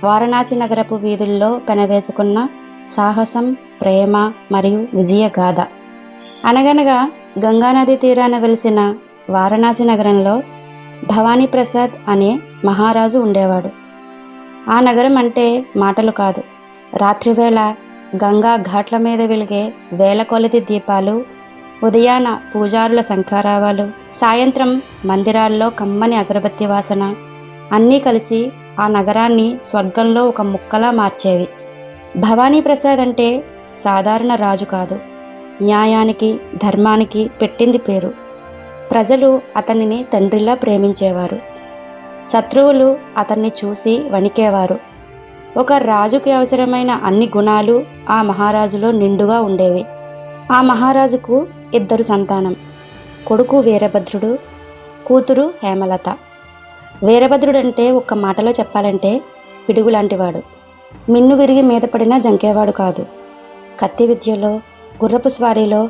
వారణాసి నగరపు వీధుల్లో పెనవేసుకున్న సాహసం, ప్రేమ మరియు విజయగాథ. అనగనగా గంగానది తీరాన వెలిసిన వారణాసి నగరంలో భవానీ ప్రసాద్ అనే మహారాజు ఉండేవాడు. ఆ నగరం అంటే మాటలు కాదు. రాత్రివేళ గంగా ఘాట్ల మీద వెలిగే వేల కొలది దీపాలు, ఉదయాన పూజారుల శంఖారావాలు, సాయంత్రం మందిరాల్లో కమ్మని అగరబత్తి వాసన అన్నీ కలిసి ఆ నగరాన్ని స్వర్గంలో ఒక ముక్కలా మార్చేవి. భవానీ ప్రసాద్ అంటే సాధారణ రాజు కాదు, న్యాయానికి, ధర్మానికి పెట్టింది పేరు. ప్రజలు అతనిని తండ్రిలా ప్రేమించేవారు. శత్రువులు అతన్ని చూసి వణికేవారు. ఒక రాజుకి అవసరమైన అన్ని గుణాలు ఆ మహారాజులో నిండుగా ఉండేవి. ఆ మహారాజుకు 2 సంతానం. కొడుకు వీరభద్రుడు, కూతురు హేమలత. వీరభద్రుడంటే ఒక్క మాటలో చెప్పాలంటే పిడుగులాంటివాడు. మిన్ను విరిగి మీద పడినా జంకేవాడు కాదు. కత్తి విద్యలో, గుర్రపు స్వారీలో,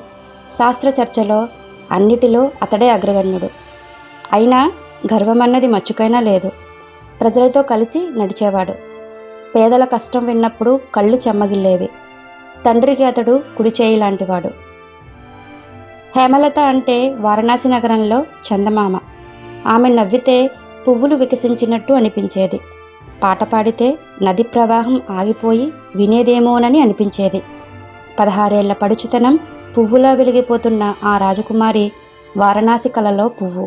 శాస్త్ర చర్చలో అన్నిటిలో అతడే అగ్రగణ్యుడు. అయినా గర్వమన్నది మచ్చుకైనా లేదు. ప్రజలతో కలిసి నడిచేవాడు. పేదల కష్టం విన్నప్పుడు కళ్ళు చెమ్మగిల్లేవి. తండ్రికి అతడు కుడి చేయి లాంటివాడు. హేమలత అంటే వారణాసి నగరంలో చందమామ. ఆమె నవ్వితే పువ్వులు వికసించినట్టు అనిపించేది. పాట పాడితే నది ప్రవాహం ఆగిపోయి వినేదేమోనని అనిపించేది. 16 ఏళ్ల పడుచుతనం పువ్వులా వెలిగిపోతున్న ఆ రాజకుమారి వారణాసి కలలో పువ్వు.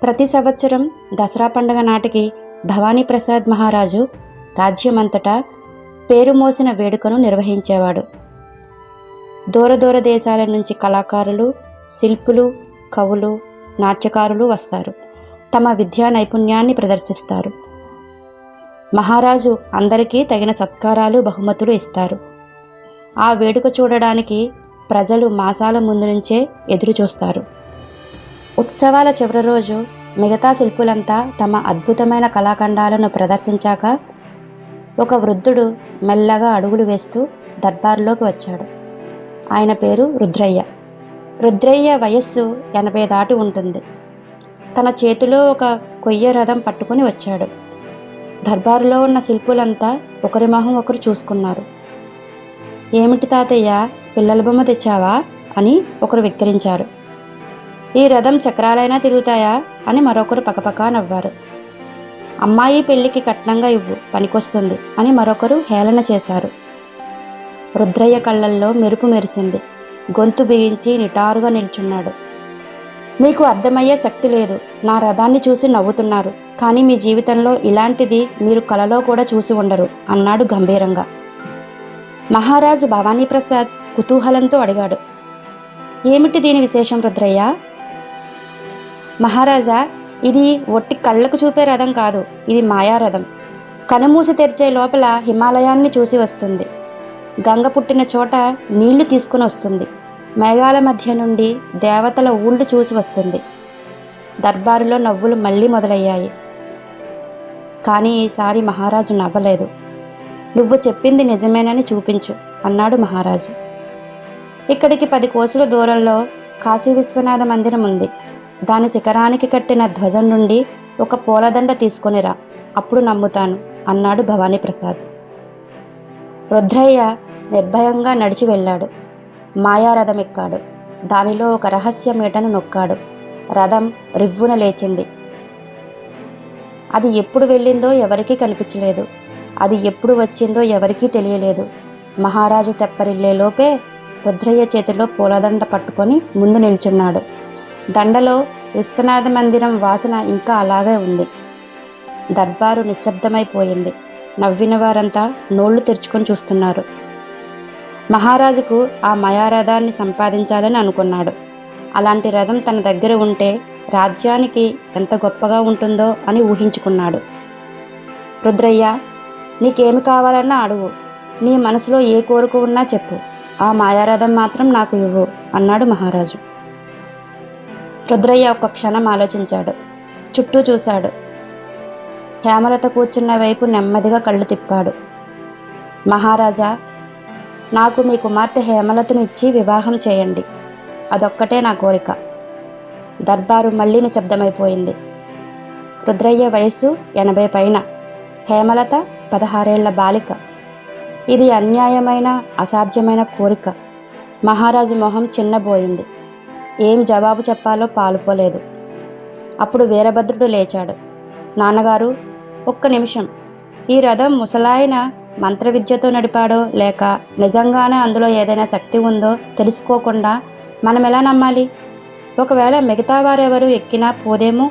ప్రతి సంవత్సరం దసరా పండుగ నాటికి భవానీ ప్రసాద్ మహారాజు రాజ్యమంతటా పేరు మోసిన వేడుకను నిర్వహించేవాడు. దూర దేశాల నుంచి కళాకారులు, శిల్పులు, కవులు, నాట్యకారులు వస్తారు. తమ విద్యా నైపుణ్యాన్ని ప్రదర్శిస్తారు. మహారాజు అందరికీ తగిన సత్కారాలు, బహుమతులు ఇస్తారు. ఆ వేడుక చూడడానికి ప్రజలు మాసాల ముందు నుంచే ఎదురు చూస్తారు. ఉత్సవాల చివరి రోజు మిగతా శిల్పులంతా తమ అద్భుతమైన కళాఖండాలను ప్రదర్శించాక ఒక వృద్ధుడు మెల్లగా అడుగులు వేస్తూ దర్బార్లోకి వచ్చాడు. ఆయన పేరు రుద్రయ్య. రుద్రయ్య వయస్సు 80 దాటి ఉంటుంది. తన చేతిలో ఒక కొయ్య రథం పట్టుకుని వచ్చాడు. దర్బారులో ఉన్న శిల్పులంతా ఒకరి మొహం ఒకరు చూసుకున్నారు. ఏమిటి తాతయ్య, పిల్లల బొమ్మ తెచ్చావా అని ఒకరు వెక్కిరించారు. ఈ రథం చక్రాలైనా తిరుగుతాయా అని మరొకరు పకపకా నవ్వారు. అమ్మాయి పెళ్లికి కట్నంగా ఇవ్వు, పనికొస్తుంది అని మరొకరు హేళన చేశారు. రుద్రయ్య కళ్ళల్లో మెరుపు మెరిసింది. గొంతు బిగించి నిటారుగా నిల్చున్నాడు. మీకు అర్థమయ్యే శక్తి లేదు. నా రథాన్ని చూసి నవ్వుతున్నారు, కానీ మీ జీవితంలో ఇలాంటిది మీరు కలలో కూడా చూసి ఉండరు అన్నాడు గంభీరంగా. మహారాజు భవానీ ప్రసాద్ కుతూహలంతో అడిగాడు, ఏమిటి దీని విశేషం రుద్రయ్య? మహారాజా, ఇది ఒట్టి కళ్ళకు చూపే రథం కాదు, ఇది మాయారథం. కనుమూసి తెరిచే లోపల హిమాలయాన్ని చూసి వస్తుంది. గంగ పుట్టిన చోట నీళ్లు తీసుకుని వస్తుంది. మేఘాల మధ్య నుండి దేవతల ఊళ్ళు చూసి వస్తుంది. దర్బారులో నవ్వులు మళ్ళీ మొదలయ్యాయి. కానీ ఈసారి మహారాజు నవ్వలేదు. నువ్వు చెప్పింది నిజమేనని చూపించు అన్నాడు మహారాజు. ఇక్కడికి 10 కోసుల దూరంలో కాశీ విశ్వనాథ మందిరం ఉంది. దాని శిఖరానికి కట్టిన ధ్వజం నుండి ఒక పూలదండ తీసుకొనిరా, అప్పుడు నమ్ముతాను అన్నాడు భవానీ ప్రసాద్. రుద్రయ్య నిర్భయంగా నడిచి వెళ్ళాడు. మాయారథం ఎక్కాడు. దానిలో ఒక రహస్య మీటను నొక్కాడు. రథం రివ్వున లేచింది. అది ఎప్పుడు వెళ్ళిందో ఎవరికీ కనిపించలేదు. అది ఎప్పుడు వచ్చిందో ఎవరికీ తెలియలేదు. మహారాజు తెప్పరిల్లే లోపే రుద్రయ్య చేతిలో పూలదండ పట్టుకొని ముందు నిల్చున్నాడు. దండలో విశ్వనాథ మందిరం వాసన ఇంకా అలాగే ఉంది. దర్బారు నిశ్శబ్దమైపోయింది. నవ్విన వారంతా నోళ్లు తెరుచుకొని చూస్తున్నారు. మహారాజుకు ఆ మాయారథాన్ని సంపాదించాలని అనుకున్నాడు. అలాంటి రథం తన దగ్గర ఉంటే రాజ్యానికి ఎంత గొప్పగా ఉంటుందో అని ఊహించుకున్నాడు. రుద్రయ్య, నీకేమి కావాలన్నా అడుగు. నీ మనసులో ఏ కోరిక ఉన్నా చెప్పు. ఆ మాయారథం మాత్రం నాకు ఇవ్వు అన్నాడు మహారాజు. రుద్రయ్య ఒక్క క్షణం ఆలోచించాడు. చుట్టూ చూశాడు. హేమలత కూర్చున్న వైపు నెమ్మదిగా కళ్ళు తిప్పాడు. మహారాజా, నాకు మీ కుమార్తె హేమలతను ఇచ్చి వివాహం చేయండి. అదొక్కటే నా కోరిక. దర్బారు మళ్ళీ నిశ్శబ్దమైపోయింది. రుద్రయ్య వయస్సు 80 పైన. హేమలత 16 ఏళ్ల బాలిక. ఇది అన్యాయమైన అసాధ్యమైన కోరిక. మహారాజు మొహం చిన్నబోయింది. ఏం జవాబు చెప్పాలో పాలుపోలేదు. అప్పుడు వీరభద్రుడు లేచాడు. నాన్నగారు, ఒక్క నిమిషం. ఈ రథం ముసలాయన మంత్రవిద్యతో నడిపాడో లేక నిజంగానే అందులో ఏదైనా శక్తి ఉందో తెలుసుకోకుండా మనం ఎలా నమ్మాలి? ఒకవేళ మిగతా వారెవరూ ఎక్కినా పోదేమో,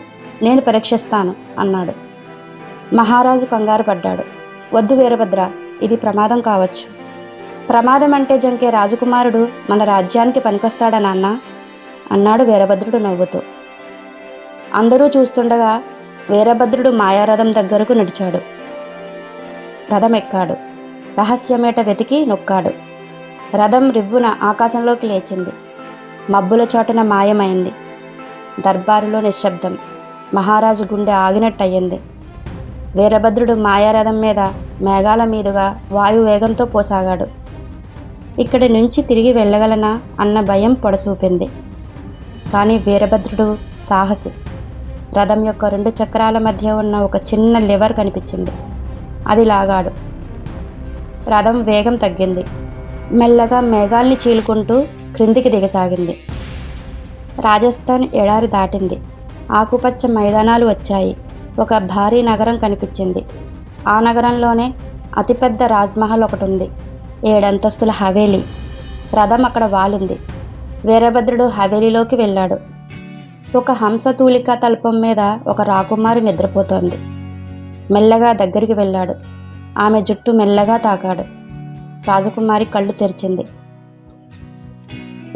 నేను పరీక్షిస్తాను అన్నాడు. మహారాజు కంగారు పడ్డాడు. వద్దు వీరభద్ర, ఇది ప్రమాదం కావచ్చు. ప్రమాదం అంటే జంకే రాజకుమారుడు మన రాజ్యానికి పనికొస్తాడా నాన్న? అన్నాడు వీరభద్రుడు నవ్వుతూ. అందరూ చూస్తుండగా వీరభద్రుడు మాయారథం దగ్గరకు నడిచాడు. రథం ఎక్కాడు. రహస్యమేట వెతికి నొక్కాడు. రథం రివ్వున ఆకాశంలోకి లేచింది. మబ్బుల చాటున మాయమైంది. దర్బారులో నిశ్శబ్దం. మహారాజు గుండె ఆగినట్టయింది. వీరభద్రుడు మాయారథం మీద మేఘాల మీదుగా వాయువేగంతో పోసాగాడు. ఇక్కడి నుంచి తిరిగి వెళ్ళగలనా అన్న భయం పొడసూపింది. కానీ వీరభద్రుడు సాహసి. రథం యొక్క 2 చక్రాల మధ్య ఉన్న ఒక చిన్న లివర్ కనిపించింది. అది లాగాడు. రథం వేగం తగ్గింది. మెల్లగా మేఘాల్ని చీలుకుంటూ క్రిందికి దిగసాగింది. రాజస్థాన్ ఎడారి దాటింది. ఆకుపచ్చ మైదానాలు వచ్చాయి. ఒక భారీ నగరం కనిపించింది. ఆ నగరంలోనే అతిపెద్ద రాజ్మహల్ ఒకటి ఉంది. 7 అంతస్తుల హవేలీ. రథం అక్కడ వాలింది. వీరభద్రుడు హవేలీలోకి వెళ్ళాడు. ఒక హంసతూలిక తల్పం మీద ఒక రాకుమారి నిద్రపోతోంది. మెల్లగా దగ్గరికి వెళ్ళాడు. ఆమె జుట్టు మెల్లగా తాకాడు. రాజకుమారి కళ్ళు తెరిచింది.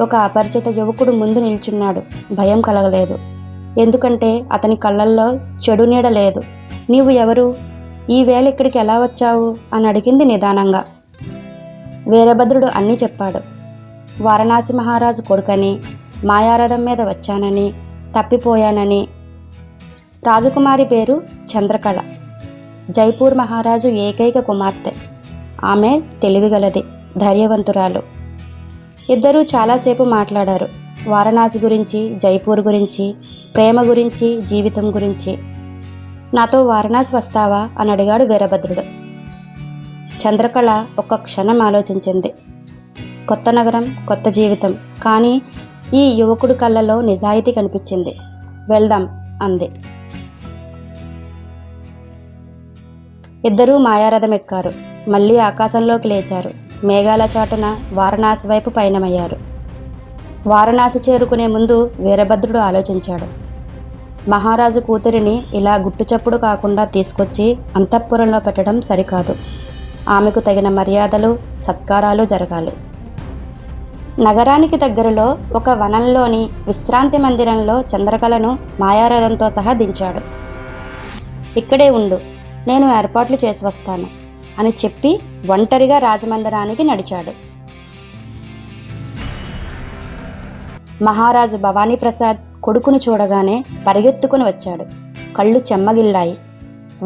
ఒక అపరిచిత యువకుడు ముందు నిల్చున్నాడు. భయం కలగలేదు. ఎందుకంటే అతని కళ్ళల్లో చెడు నీడ లేదు. నీవు ఎవరు? ఈ వేళ ఇక్కడికి ఎలా వచ్చావు అని అడిగింది నిదానంగా. వీరభద్రుడు అన్నీ చెప్పాడు. వారణాసి మహారాజు కొడుకని, మాయారథం మీద వచ్చానని, తప్పిపోయానని. రాజకుమారి పేరు చంద్రకళ. జైపూర్ మహారాజు ఏకైక కుమార్తె. ఆమె తెలివిగలది, ధైర్యవంతురాలు. ఇద్దరూ చాలాసేపు మాట్లాడారు. వారణాసి గురించి, జైపూర్ గురించి, ప్రేమ గురించి, జీవితం గురించి. నాతో వారణాసి వస్తావా అని అడిగాడు వీరభద్రుడు. చంద్రకళ ఒక్క క్షణం ఆలోచించింది. కొత్త నగరం, కొత్త జీవితం. కానీ ఈ యువకుడి కళ్ళలో నిజాయితీ కనిపించింది. వెళ్దాం అంది. ఇద్దరూ మాయారథం ఎక్కారు. మళ్ళీ ఆకాశంలోకి లేచారు. మేఘాల చాటున వారణాసి వైపు పయనమయ్యారు. వారణాసి చేరుకునే ముందు వీరభద్రుడు ఆలోచించాడు. మహారాజు కూతురిని ఇలా గుట్టుచప్పుడు కాకుండా తీసుకొచ్చి అంతఃపురంలో పెట్టడం సరికాదు. ఆమెకు తగిన మర్యాదలు, సత్కారాలు జరగాలి. నగరానికి దగ్గరలో ఒక వనంలోని విశ్రాంతి మందిరంలో చంద్రకళను మాయారథంతో సహా దించాడు. ఇక్కడే ఉండు, నేను ఏర్పాట్లు చేసి వస్తాను అని చెప్పి ఒంటరిగా రాజమందిరానికి నడిచాడు. మహారాజు భవానీప్రసాద్ కొడుకును చూడగానే పరిగెత్తుకుని వచ్చాడు. కళ్ళు చెమ్మగిల్లాయి.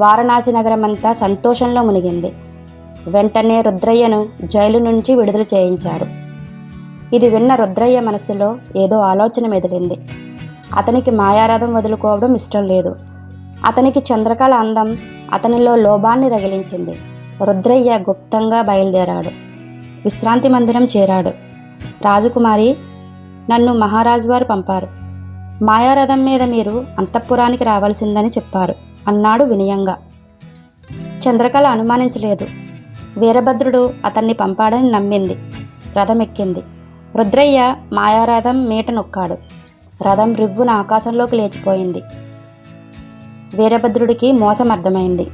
వారణాసి నగరమంతా సంతోషంలో మునిగింది. వెంటనే రుద్రయ్యను జైలు నుంచి విడుదల చేయించారు. ఇది విన్న రుద్రయ్య మనసులో ఏదో ఆలోచన మెదిలింది. అతనికి మాయారథం వదులుకోవడం ఇష్టం లేదు. అతనికి చంద్రకళ అందం అతనిలో లోభాన్ని రగిలించింది. రుద్రయ్య గుప్తంగా బయలుదేరాడు. విశ్రాంతి మందిరం చేరాడు. రాజకుమారి, నన్ను మహారాజు వారు పంపారు. మాయారథం మీద మీరు అంతఃపురానికి రావాల్సిందని చెప్పారు అన్నాడు వినయంగా. చంద్రకళ అనుమానించలేదు. వీరభద్రుడు అతన్ని పంపాడని నమ్మింది. రథం ఎక్కింది. రుద్రయ్య మాయారథం మీట నొక్కాడు. రథం రివ్వున ఆకాశంలోకి లేచిపోయింది. వీరభద్రుడికి మోసం అర్థమైంది.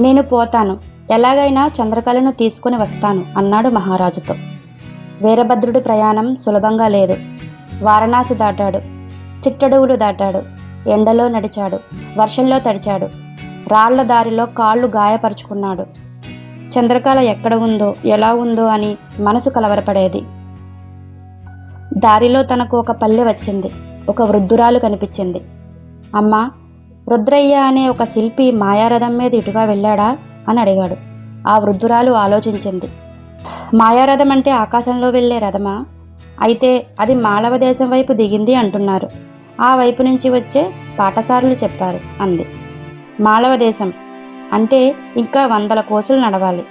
నేను పోతాను, ఎలాగైనా చంద్రకళను తీసుకుని వస్తాను అన్నాడు మహారాజుతో. వీరభద్రుడి ప్రయాణం సులభంగా లేదు. వారణాసి దాటాడు. చిట్టడవులు దాటాడు. ఎండలో నడిచాడు. వర్షంలో తడిచాడు. రాళ్ల దారిలో కాళ్ళు గాయపరుచుకున్నాడు. చంద్రకళ ఎక్కడ ఉందో, ఎలా ఉందో అని మనసు కలవరపడేది. దారిలో తనకు ఒక పల్లె వచ్చింది. ఒక వృద్ధురాలు కనిపించింది. అమ్మా, రుద్రయ్య అనే ఒక శిల్పి మాయారథం మీద ఇటుగా వెళ్ళాడా అని అడిగాడు. ఆ వృద్ధురాలు ఆలోచించింది. మాయారథం అంటే ఆకాశంలో వెళ్ళే రథమా? అయితే అది మాళవ దేశం వైపు దిగింది అంటున్నారు. ఆ వైపు నుంచి వచ్చే పాఠశాలలు చెప్పారు అంది. మాళవ దేశం అంటే ఇంకా 100 కోసులు నడవాలి.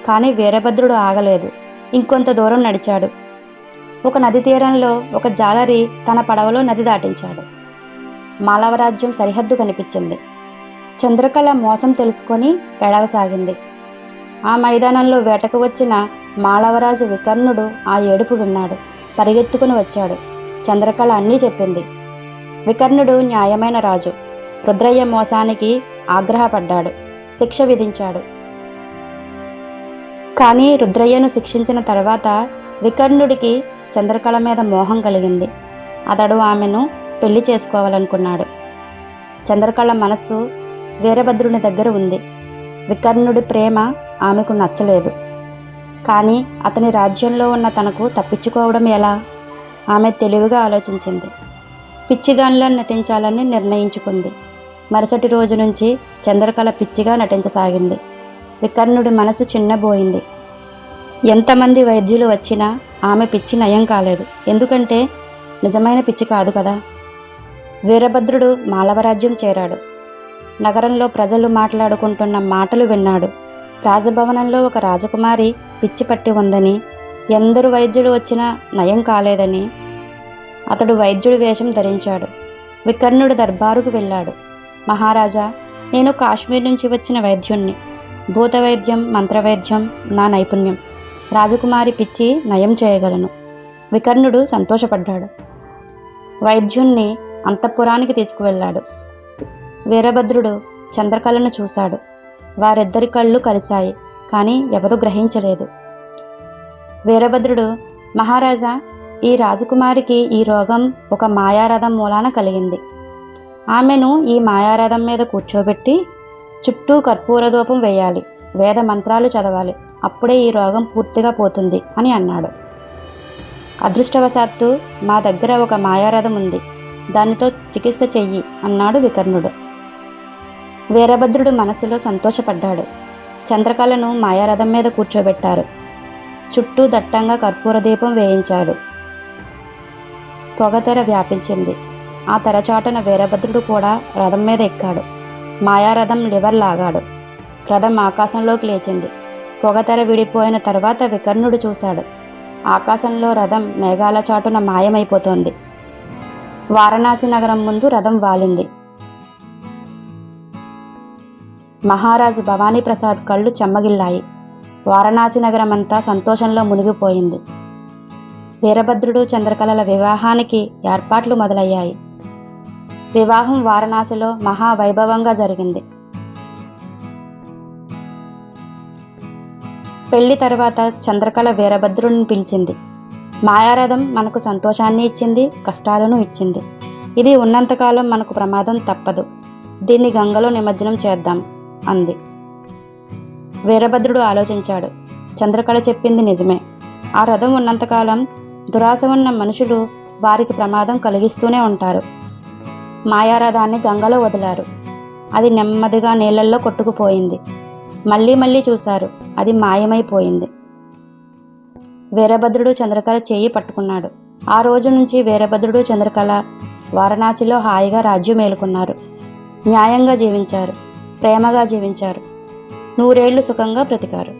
కానీ వీరభద్రుడు ఆగలేదు. ఇంకొంత దూరం నడిచాడు. ఒక నది తీరంలో ఒక జాలరి తన పడవలో నది దాటించాడు. మాళవరాజ్యం సరిహద్దు కనిపించింది. చంద్రకళ మోసం తెలుసుకొని ఎడవసాగింది. ఆ మైదానంలో వేటకు వచ్చిన మాళవరాజు వికర్ణుడు ఆ ఏడుపు విన్నాడు. పరిగెత్తుకుని వచ్చాడు. చంద్రకళ అన్నీ చెప్పింది. వికర్ణుడు న్యాయమైన రాజు. రుద్రయ్య మోసానికి ఆగ్రహపడ్డాడు. శిక్ష విధించాడు. కానీ రుద్రయ్యను శిక్షించిన తర్వాత వికర్ణుడికి చంద్రకళ మీద మోహం కలిగింది. అతడు ఆమెను పెళ్లి చేసుకోవాలనుకున్నాడు. చంద్రకళ మనస్సు వీరభద్రుని దగ్గర ఉంది. వికర్ణుడి ప్రేమ ఆమెకు నచ్చలేదు. కానీ అతని రాజ్యంలో ఉన్న తనకు తప్పించుకోవడం ఎలా? ఆమె తెలివిగా ఆలోచించింది. పిచ్చిదానిలా నటించాలని నిర్ణయించుకుంది. మరుసటి రోజు నుంచి చంద్రకళ పిచ్చిగా నటించసాగింది. వికర్ణుడి మనసు చిన్నబోయింది. ఎంతమంది వైద్యులు వచ్చినా ఆమె పిచ్చి నయం కాలేదు. ఎందుకంటే నిజమైన పిచ్చి కాదు కదా. వీరభద్రుడు మాళవరాజ్యం చేరాడు. నగరంలో ప్రజలు మాట్లాడుకుంటున్న మాటలు విన్నాడు. రాజభవనంలో ఒక రాజకుమారి పిచ్చి పట్టి ఉందని, ఎందరు వైద్యులు వచ్చినా నయం కాలేదని అతడు వైద్యుడి వేషం ధరించాడు. వికర్ణుడు దర్బారుకు వెళ్ళాడు. మహారాజా, నేను కాశ్మీర్ నుంచి వచ్చిన వైద్యుణ్ణి. భూత వైద్యం, మంత్రవైద్యం నా నైపుణ్యం. రాజకుమారి పిచ్చి నయం చేయగలను. వికర్ణుడు సంతోషపడ్డాడు. వైద్యుణ్ణి అంతఃపురానికి తీసుకువెళ్ళాడు. వీరభద్రుడు చంద్రకళను చూశాడు. వారిద్దరి కళ్ళు కలిశాయి. కానీ ఎవరూ గ్రహించలేదు. వీరభద్రుడు, మహారాజా, ఈ రాజకుమారికి ఈ రోగం ఒక మాయారథం మూలాన కలిగింది. ఆమెను ఈ మాయారథం మీద కూర్చోబెట్టి చుట్టూ కర్పూరధూపం వేయాలి, వేద మంత్రాలు చదవాలి. అప్పుడే ఈ రోగం పూర్తిగా పోతుంది అని అన్నాడు. అదృష్టవశాత్తు మా దగ్గర ఒక మాయారథం ఉంది, దానితో చికిత్స చెయ్యి అన్నాడు వికర్ణుడు. వీరభద్రుడు మనసులో సంతోషపడ్డాడు. చంద్రకళను మాయారథం మీద కూర్చోబెట్టారు. చుట్టూ దట్టంగా కర్పూర దీపం వేయించాడు. పొగతెర వ్యాపించింది. ఆ తెరచాటున వీరభద్రుడు కూడా రథం మీద ఎక్కాడు. మాయారథం లివర్ లాగాడు. రథం ఆకాశంలోకి లేచింది. పొగతెర విడిపోయిన తర్వాత వికర్ణుడు చూశాడు. ఆకాశంలో రథం మేఘాల చాటున మాయమైపోతోంది. వారణాసి నగరం ముందు రథం వాలింది. మహారాజు భవానీప్రసాద్ కళ్ళు చెమ్మగిల్లాయి. వారణాసి నగరమంతా సంతోషంలో మునిగిపోయింది. వీరభద్రుడు చంద్రకళల వివాహానికి ఏర్పాట్లు మొదలయ్యాయి. వివాహం వారణాసిలో మహావైభవంగా జరిగింది. పెళ్లి తర్వాత చంద్రకళ వీరభద్రుడిని పిలిచింది. మాయారథం మనకు సంతోషాన్ని ఇచ్చింది, కష్టాలను ఇచ్చింది. ఇది ఉన్నంతకాలం మనకు ప్రమాదం తప్పదు. దీన్ని గంగలో నిమజ్జనం చేద్దాం అంది. వీరభద్రుడు ఆలోచించాడు. చంద్రకళ చెప్పింది నిజమే. ఆ రథం ఉన్నంతకాలం దురాశ ఉన్న మనుషులు వారికి ప్రమాదం కలిగిస్తూనే ఉంటారు. మాయారథాన్ని గంగలో వదిలారు. అది నెమ్మదిగా నీళ్లల్లో కొట్టుకుపోయింది. మళ్ళీ చూశారు. అది మాయమైపోయింది. వీరభద్రుడు చంద్రకళ చేయి పట్టుకున్నాడు. ఆ రోజు నుంచి వీరభద్రుడు చంద్రకళ వారణాసిలో హాయిగా రాజ్యం మేలుకున్నారు. న్యాయంగా జీవించారు, ప్రేమగా జీవించారు. 100 ఏళ్లు సుఖంగా బ్రతికారు.